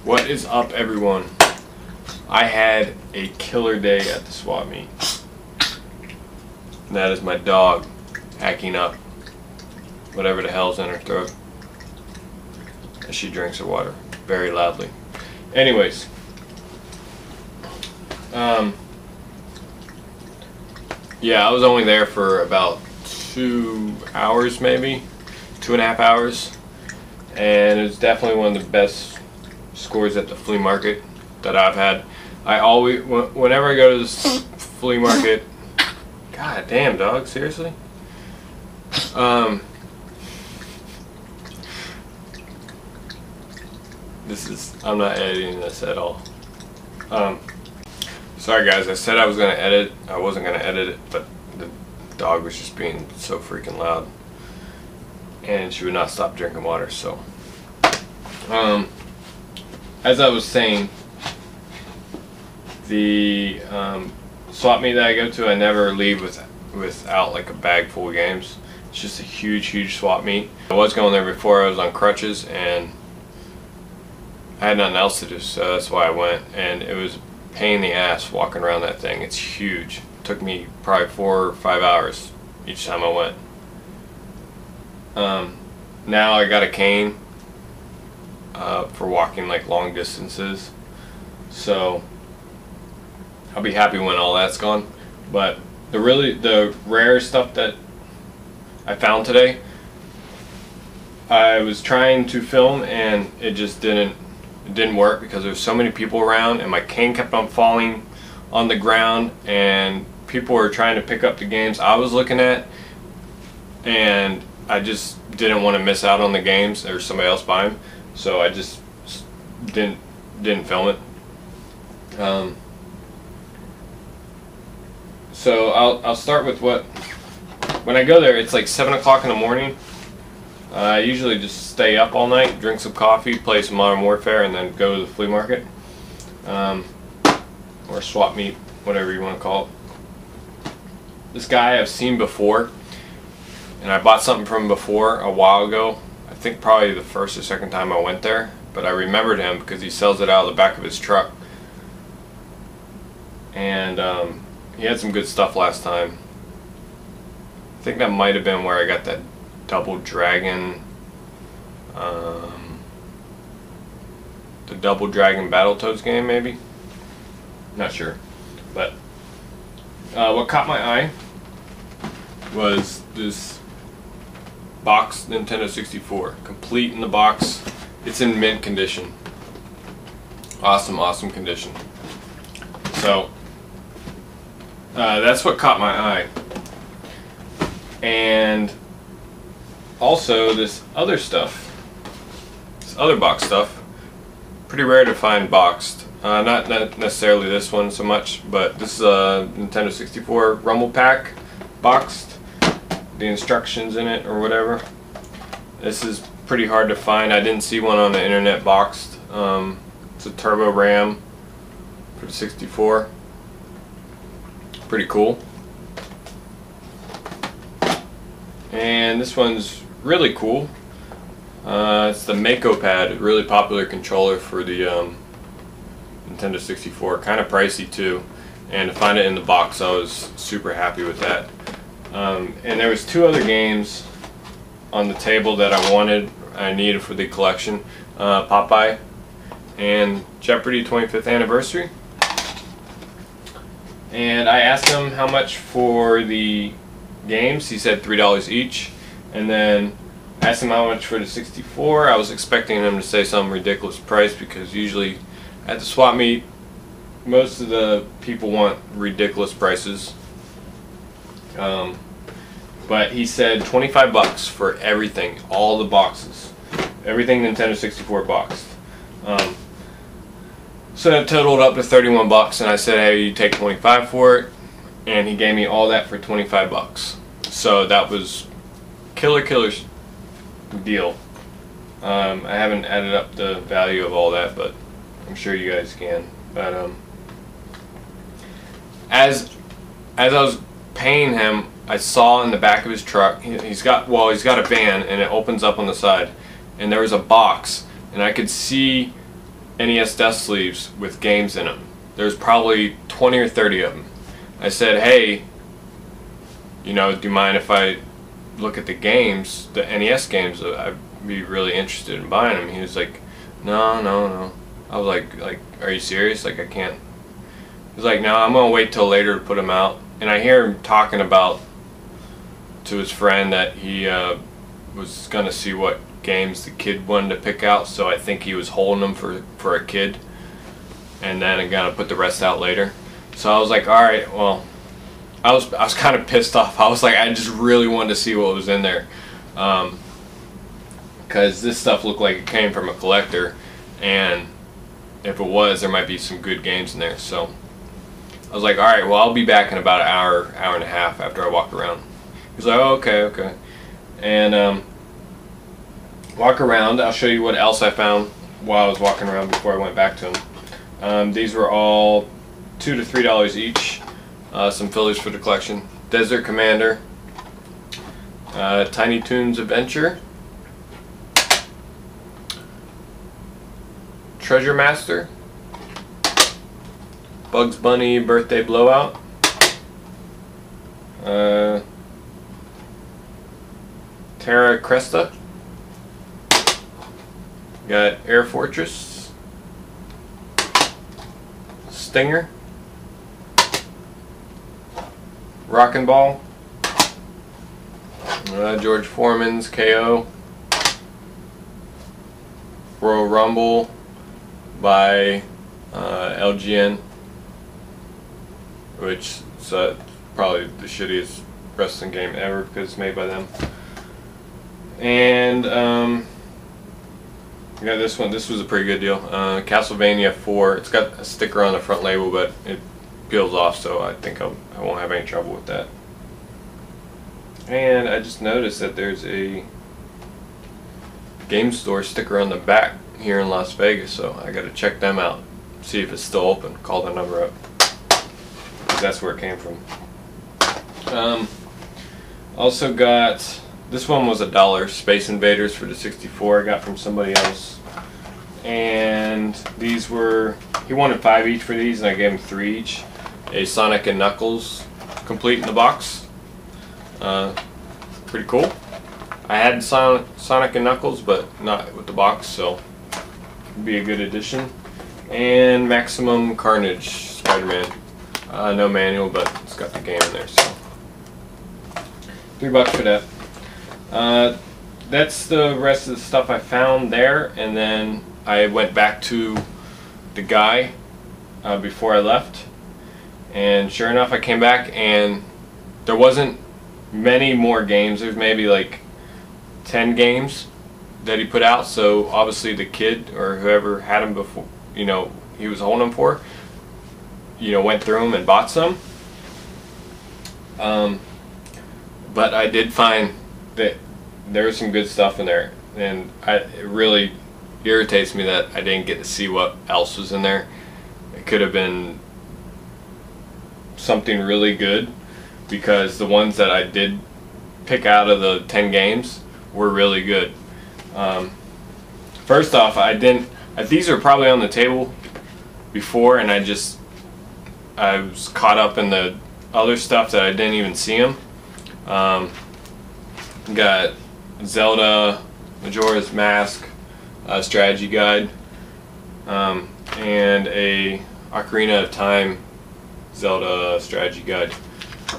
What is up, everyone? I had a killer day at the swap meet. And that is my dog hacking up whatever the hell's in her throat as she drinks her water very loudly. Anyways, yeah, I was only there for about 2 hours, maybe 2.5 hours, and it was definitely one of the best scores at the flea market that I've had. I always, whenever I go to this flea market, god damn dog, seriously? I'm not editing this at all. Sorry guys, I said I was gonna edit. I wasn't gonna edit it, but the dog was just being so freaking loud, and she would not stop drinking water. So, as I was saying, the swap meet that I go to, I never leave without like a bag full of games. It's just a huge swap meet. I was going there before. I was on crutches and I had nothing else to do, so that's why I went. And it was a pain in the ass walking around that thing. It's huge. It took me probably 4 or 5 hours each time I went. Now I got a cane for walking like long distances, so I'll be happy when all that's gone. But the rare stuff that I found today, I was trying to film and it just didn't work because there's so many people around and my cane kept on falling on the ground and people were trying to pick up the games I was looking at, and I just didn't want to miss out on the games. There was somebody else buying them, so I just didn't film it. So I'll start with when I go there. It's like 7 o'clock in the morning. I usually just stay up all night, drink some coffee, play some Modern Warfare, and then go to the flea market, or swap meet, whatever you want to call it. This guy I've seen before, and I bought something from him before a while ago. I think probably the first or second time I went there, but I remembered him because he sells it out of the back of his truck, and he had some good stuff last time. I think that might have been where I got that Double Dragon, the Double Dragon Battletoads game, maybe? Not sure. But what caught my eye was this box Nintendo 64, complete in the box. It's in mint condition. Awesome condition. So that's what caught my eye. And also this other stuff, this other box stuff, pretty rare to find boxed. Not necessarily this one so much, but this is a Nintendo 64 Rumble Pack boxed. The instructions in it or whatever. This is pretty hard to find. I didn't see one on the internet boxed. It's a turbo RAM for the 64. Pretty cool. And this one's really cool. It's the Mako Pad, a really popular controller for the Nintendo 64. Kind of pricey too, and to find it in the box, I was super happy with that. And there was 2 other games on the table that I needed for the collection: Popeye and Jeopardy 25th Anniversary. And I asked him how much for the games. He said $3 each. And then I asked him how much for the 64. I was expecting him to say some ridiculous price because usually at the swap meet most of the people want ridiculous prices. But he said 25 bucks for everything, all the boxes, everything Nintendo 64 boxed. So that totaled up to 31 bucks, and I said, hey, you take 25 for it, and he gave me all that for 25 bucks. So that was killer deal. I haven't added up the value of all that, but I'm sure you guys can. But as I was paying him, I saw in the back of his truck, he's got a van, and it opens up on the side, and there was a box, and I could see NES desk sleeves with games in them. There's probably 20 or 30 of them. I said, hey, you know, do you mind if I look at the games, the NES games? I'd be really interested in buying them. He was like, no, no, no. I was like, are you serious? Like, I can't. He's like, no, I'm gonna wait till later to put them out. And I hear him talking about to his friend that he was gonna see what games the kid wanted to pick out. So I think he was holding them for a kid, and then I'm gonna put the rest out later. So I was like, all right, well, I was kind of pissed off. I was like, I just really wanted to see what was in there, because this stuff looked like it came from a collector, and if it was, there might be some good games in there. So I was like, all right, well, I'll be back in about an hour and a half after I walk around. He was like, oh, okay. And walk around. I'll show you what else I found while I was walking around before I went back to him. These were all $2 to $3 each. Some fillers for the collection. Desert Commander, Tiny Toons Adventure, Treasure Master, Bugs Bunny Birthday Blowout, Terra Cresta, got Air Fortress, Stinger, Rockin' Ball, George Foreman's KO, Royal Rumble by LGN, which is probably the shittiest wrestling game ever because it's made by them. And yeah, this one. This was a pretty good deal. Castlevania 4. It's got a sticker on the front label, but it peels off, so I think I won't have any trouble with that. And I just noticed that there's a game store sticker on the back here in Las Vegas, so I gotta check them out, see if it's still open, call the number up, because that's where it came from. Also got, this one was $1, Space Invaders for the 64, I got from somebody else. And these were, he wanted 5 each for these, and I gave him 3 each. A Sonic and Knuckles complete in the box. Pretty cool. I had Sonic and Knuckles, but not with the box, so it'd be a good addition. And Maximum Carnage Spider-Man. No manual, but it's got the game in there, so $3 for that. That's the rest of the stuff I found there, and then I went back to the guy before I left, and sure enough I came back and there wasn't many more games. There's maybe like 10 games that he put out, so obviously the kid or whoever had him before, you know, he was holding them for, you know, went through them and bought some. But I did find that there was some good stuff in there, and it really irritates me that I didn't get to see what else was in there. It could have been something really good, because the ones that I did pick out of the 10 games were really good. First off, these are probably on the table before, and I was caught up in the other stuff that I didn't even see them. Got Zelda Majora's Mask strategy guide, and a Ocarina of Time Zelda strategy guide.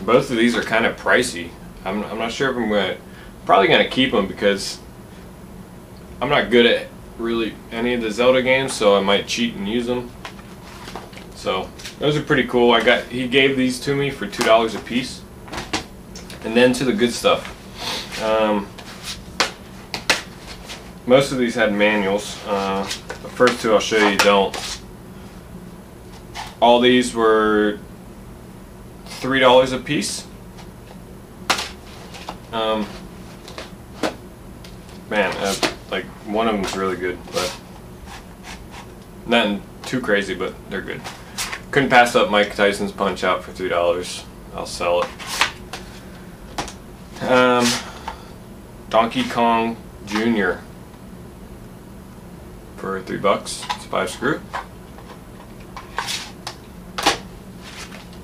Both of these are kind of pricey. I'm not sure if I'm probably gonna keep them, because I'm not good at really any of the Zelda games, so I might cheat and use them. So those are pretty cool. He gave these to me for $2 a piece. And then to the good stuff. Most of these had manuals. The first two I'll show you don't. All these were $3 a piece. Like one of them's really good, but nothing too crazy, but they're good. Couldn't pass up Mike Tyson's Punch Out for $3. I'll sell it. Donkey Kong Jr. for $3. It's 5 screw.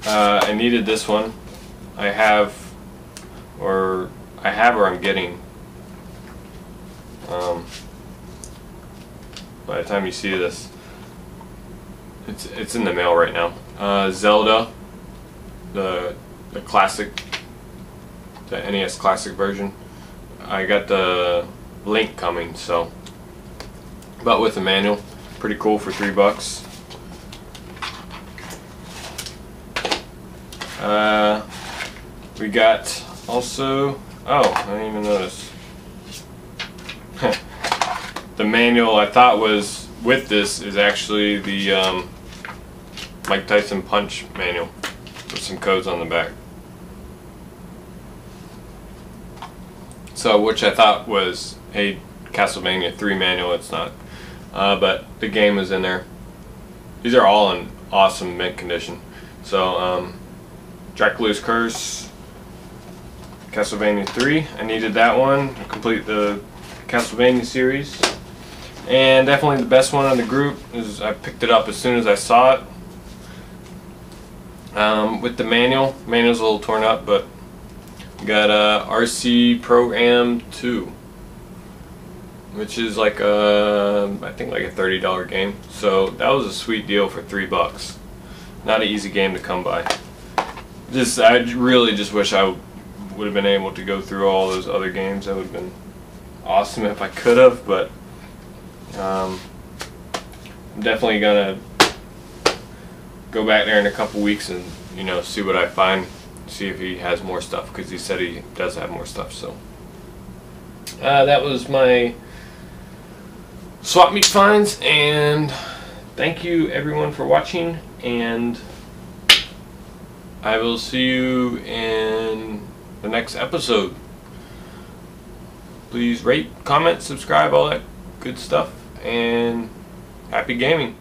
I needed this one. I have or I'm getting. By the time you see this, it's in the mail right now. Zelda, the classic, the NES classic version. I got the Link coming, so, but with the manual, pretty cool for $3. We got also, oh, I didn't even notice. The manual I thought was with this is actually the Mike Tyson Punch manual with some codes on the back. So, which I thought was a Castlevania 3 manual. It's not, but the game is in there. These are all in awesome mint condition. So, Dracula's Curse, Castlevania 3. I needed that one to complete the Castlevania series. And definitely the best one in the group is I picked it up as soon as I saw it. With the manual's a little torn up, but we got RC Program 2, which is like I think like a $30 game. So that was a sweet deal for $3. Not an easy game to come by. I really just wish I would have been able to go through all those other games. That would have been awesome if I could have, but I'm definitely gonna go back there in a couple weeks and, you know, see what I find, see if he has more stuff, because he said he does have more stuff. So that was my swap meet finds, and thank you everyone for watching, and I will see you in the next episode. Please rate, comment, subscribe, all that good stuff, and happy gaming.